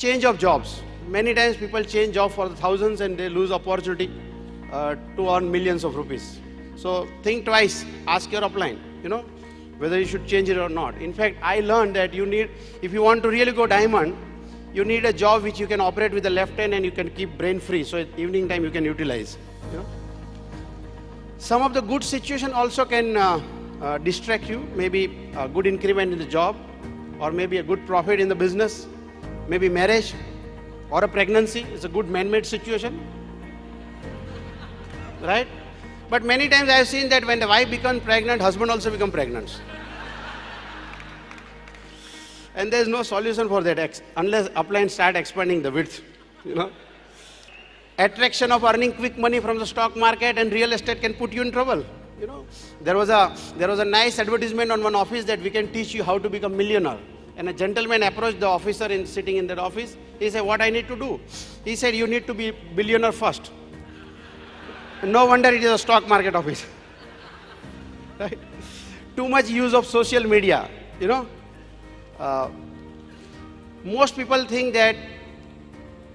change of jobs. Many times people change job for the thousands and they lose opportunity to earn millions of rupees. So think twice, ask your upline, whether you should change it or not. In fact, I learned that if you want to really go diamond, you need a job which you can operate with the left hand and you can keep brain free. So at evening time you can utilize. Some of the good situation also can distract you. Maybe a good increment in the job, or maybe a good profit in the business, maybe marriage or a pregnancy. It's a good man-made situation, right? But many times I have seen that when the wife becomes pregnant, husband also becomes pregnant. And there is no solution for that unless upline start expanding the width, Attraction of earning quick money from the stock market and real estate can put you in trouble. There was a nice advertisement on one office that we can teach you how to become millionaire. And a gentleman approached the officer sitting in that office. He said, what I need to do? He said, you need to be billionaire first. No wonder it is a stock market office. Right? Too much use of social media, most people think that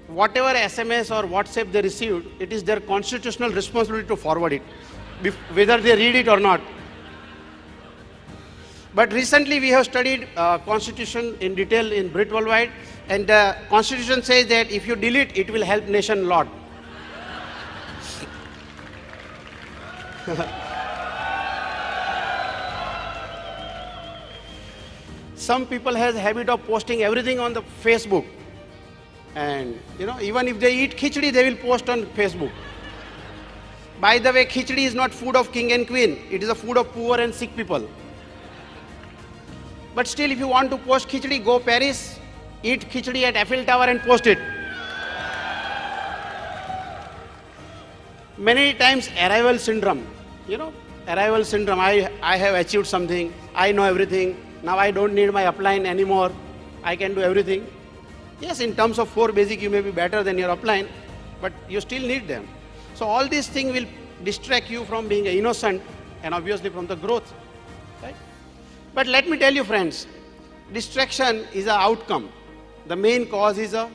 whatever SMS or WhatsApp they received, it is their constitutional responsibility to forward it, whether they read it or not. But recently we have studied Constitution in detail in Brit Worldwide, and the Constitution says that if you delete, it will help nation a lot. Some people has a habit of posting everything on the Facebook. And even if they eat khichdi, they will post on Facebook. By the way, khichdi is not food of king and queen. It is a food of poor and sick people. But still, if you want to post khichdi, go Paris, eat khichdi at Eiffel Tower and post it. Many times arrival syndrome, arrival syndrome. I have achieved something. I know everything. Now I don't need my upline anymore. I can do everything. Yes, in terms of 4 basic, you may be better than your upline, but you still need them. So all these things will distract you from being innocent and obviously from the growth. Right? But let me tell you, friends, distraction is an outcome. The main cause is a